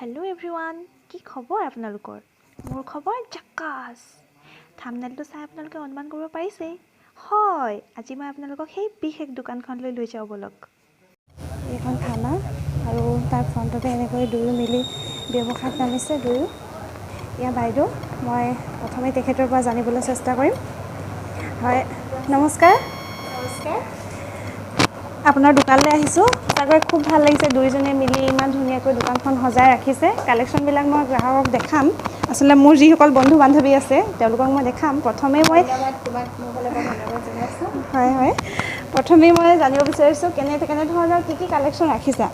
Hello' everyone, কি খবৰ আপোনালোকৰ? মোৰ খবৰ জাকাছ। থাম্বনেইলটো চাই আপোনালোকে অনুমান কৰিব পাৰিছে। হয়, আজি মই আপোনালোকক সেই বিশেষ দোকানখনলৈ লৈ যাওঁ বলক। এইখন থানা আৰু তাৰ ফ্ৰণ্টতে এনেকৈ দুয়ো মিলি ব্যৱসায়ত নামিছে দুয়ো। এয়া বাইদেউ, মই প্ৰথমে তেখেতৰ পৰা জানিবলৈ চেষ্টা কৰিম। হয়, নমস্কাৰ। নমস্কাৰ। আপোনাৰ দোকানলৈ আহিছোঁ। সঁচাকৈ খুব ভাল লাগিছে, দুয়োজনে মিলি ইমান ধুনীয়াকৈ দোকানখন সজাই ৰাখিছে। কালেকশ্যনবিলাক মই গ্ৰাহকক দেখাম। আচলতে মোৰ যিসকল বন্ধু বান্ধৱী আছে তেওঁলোকক মই দেখাম। প্ৰথমেই মই হয় প্ৰথমেই মই জানিব বিচাৰিছোঁ কেনেধৰণৰ কি কালেকশ্যন ৰাখিছা?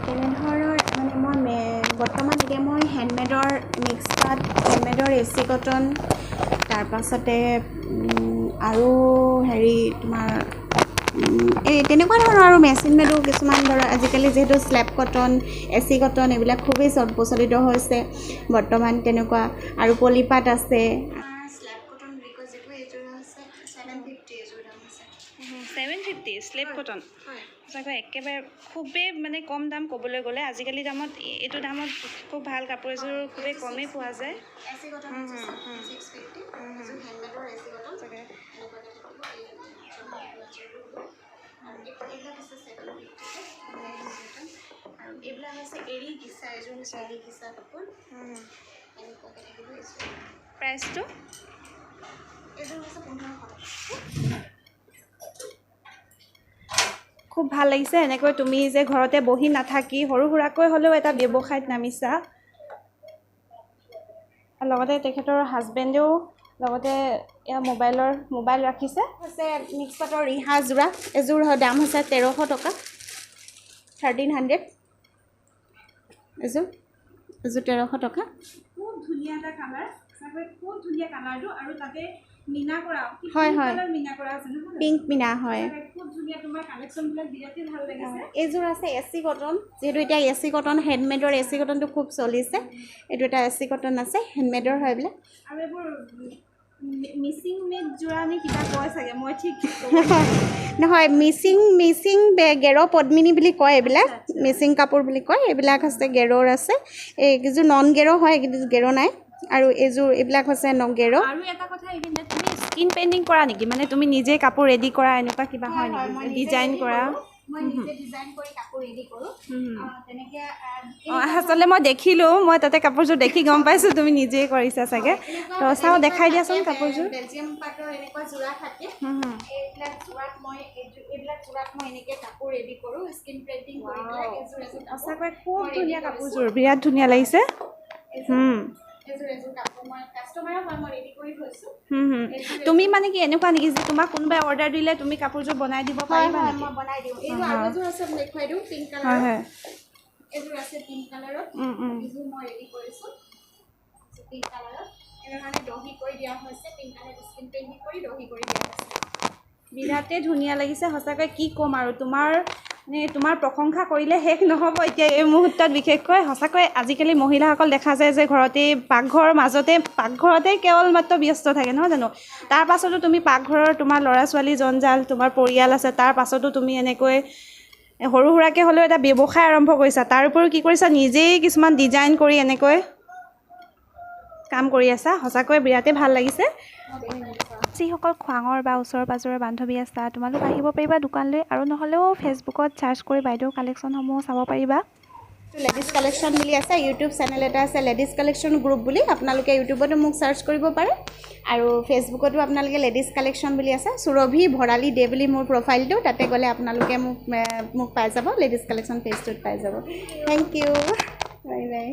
তেনেধৰণৰ মানে বৰ্তমান এতিয়া মই হেণ্ডমেডৰ মিক্স পাট, হেণ্ডমেডৰ এচি কটন, তাৰপাছতে আৰু তোমাৰ এই তেনেকুৱা ধৰণৰ আৰু মেচিন মেডো কিছুমান ধৰক আজিকালি যিহেতু স্লেব কটন, এচি কটন এইবিলাক খুবেই প্ৰচলিত হৈছে বৰ্তমান। তেনেকুৱা আৰু পলিপাট আছে। স্লেব কটন বুলি কয় যিটো এইযোৰ আছে 750 এইযোৰ দাম আছে 750 স্লেব কটন। হয়, সঁচাকৈ একেবাৰে খুবেই মানে কম দাম ক'বলৈ গ'লে। আজিকালি দামত এইটো দামত খুব ভাল কাপোৰ এযোৰ খুবেই কমেই পোৱা যায়। এচি কটন 650 এইযোৰ হেণ্ডমেডৰ এচি কটন চাগে আৰু এইবিলাক আছে 750 আৰু এইবিলাক আছে এৰী ঘিচা, এযোৰ হৈছে এৰী ঘিচা কাপোৰ এনেকুৱাকৈ থাকিব। প্ৰাইচটো এইযোৰ হৈছে 1500। খুব ভাল লাগিছে এনেকৈ তুমি যে ঘৰতে বহি নাথাকি সৰু সুৰাকৈ হ'লেও এটা ব্যৱসায়ত নামিছা। লগতে তেখেতৰ হাজবেণ্ডেও লগতে এয়া মোবাইল ৰাখিছে। হৈছে মিক্স পাটৰ ৰিহা যোৰা, এযোৰ দাম হৈছে 1300 টকা, 1300 এযোৰ 1300 টকা। খুব ধুনীয়া এটা কালাৰ, খুব ধুনীয়া কালাৰটো আৰু তাতে মিনা কৰা। হয় মিনা কৰা আছে নহয়? পিংক মিনা হয়। খুব ধুনীয়া, তোমাৰ কালেকশ্যনবিলাক বিৰাটেই ভাল লাগিছে। এইযোৰ আছে এচি কটন, যিহেতু এতিয়া এচি কটন হেণ্ডমেডৰ এচি কটনটো খুব চলিছে। এইটো এটা এচি কটন আছে, হেণ্ডমেডৰ হয় এইবিলাক। আৰু এইবোৰ মিচিং মেড যোৰা নে কিবা কয় চাগে, মই ঠিক নহয়, মিচিং গেৰ পদ্মিনী বুলি কয় এইবিলাক। মিচিং কাপোৰ বুলি কয় এইবিলাক। আছে গেৰৰ আছে, এইকেইযোৰ নন গেৰ হয়, এইকেইযোৰ গেৰ নাই। আৰু এইবিলাক হৈছে গেৰ। আৰু এটা কথা, এইপিনে তুমি স্কিন পেইণ্টিং কৰা নেকি? মানে তুমি নিজে কাপোৰ ৰেডি কৰা এনেকুৱা কিবা হয় নেকি? ডিজাইন কৰা? মই নিজে ডিজাইন কৰি কাপোৰ ৰেডি কৰোঁ। তেনেকৈ আচলতে মই দেখিলোঁ, মই তাতে কাপোৰযোৰ দেখি গম পাইছোঁ তুমি নিজেই কৰিছা চাগে। তো চাওঁ, দেখাই দিয়াচোন কাপোৰযোৰ। বেলজিয়াম পাটৰ এনেকুৱা যোৰা থাকে। এইবিলাক যোৰাত মই এনেকৈ কাপোৰ ৰেডি কৰোঁ, স্কিন পেইণ্টিং কৰি পেলাই এযোৰ সঁচাকৈ খুব ধুনীয়া কাপোৰযোৰ, বিৰাট ধুনীয়া লাগিছে। এযোৰ কাপোৰ মই কাষ্টমাৰৰ হয়, মই ৰেডি কৰি থৈছোঁ। তুমি মানে কি এনেকুৱা নেকি যে তোমাক কোনোবাই অৰ্ডাৰ দিলে তুমি কাপোৰযোৰ বনাই দিব পাৰিবা নেকি? মই বনাই দিওঁ। এইযোৰ আৰু এযোৰ আছে, মই দেখুৱাই দিওঁ পিংক কালাৰৰ। এইযোৰ আছে পিংক কালাৰত, এইযোৰ মই ৰেডি কৰিছোঁ পিংক কালাৰত। এনেধৰণে দহি কৰি দিয়া হৈছে, পিংক কালাৰ স্কিন পেইণ্টিং কৰি দহি কৰি দিয়া হৈছে। বিৰাটেই ধুনীয়া লাগিছে সঁচাকৈ। কি ক'ম আৰু, তোমাৰ প্ৰশংসা কৰিলে শেষ নহ'ব এতিয়া এই মুহূৰ্তত। বিশেষকৈ সঁচাকৈ আজিকালি মহিলাসকল দেখা যায় যে পাকঘৰতে কেৱল মাত্ৰ ব্যস্ত থাকে, নহয় জানো? তাৰ পাছতো তুমি পাকঘৰৰ তোমাৰ ল'ৰা ছোৱালী জঞ্জাল, তোমাৰ পৰিয়াল আছে, তাৰ পাছতো তুমি এনেকৈ সৰু সুৰাকৈ হ'লেও এটা ব্যৱসায় আৰম্ভ কৰিছা। তাৰ উপৰিও কি কৰিছা, নিজেই কিছুমান ডিজাইন কৰি এনেকৈ কাম কৰি আছা। সঁচাকৈ বিৰাটেই ভাল লাগিছে। যিসকল খোৱাঙৰ বা ওচৰ পাজৰৰ বান্ধৱী আছা, তোমালোক আহিব পাৰিবা দোকানলৈ, আৰু নহ'লেও ফেচবুকত চাৰ্চ কৰি বাইদেউৰ কালেকশ্যনসমূহ চাব পাৰিবা। লেডিজ কালেকশ্যন বুলি আছে, ইউটিউব চেনেল এটা আছে লেডিজ কালেকশ্যন গ্ৰুপ বুলি। আপোনালোকে ইউটিউবতো মোক চাৰ্চ কৰিব পাৰে, আৰু ফেচবুকতো আপোনালোকে লেডিজ কালেকশ্যন বুলি আছে, সুৰভি ভৰালী দে বুলি মোৰ প্ৰফাইলটো। তাতে গ'লে আপোনালোকে মোক পাই যাব, লেডিজ কালেকশ্যন পেজটোত পাই যাব। Thank you, bye by.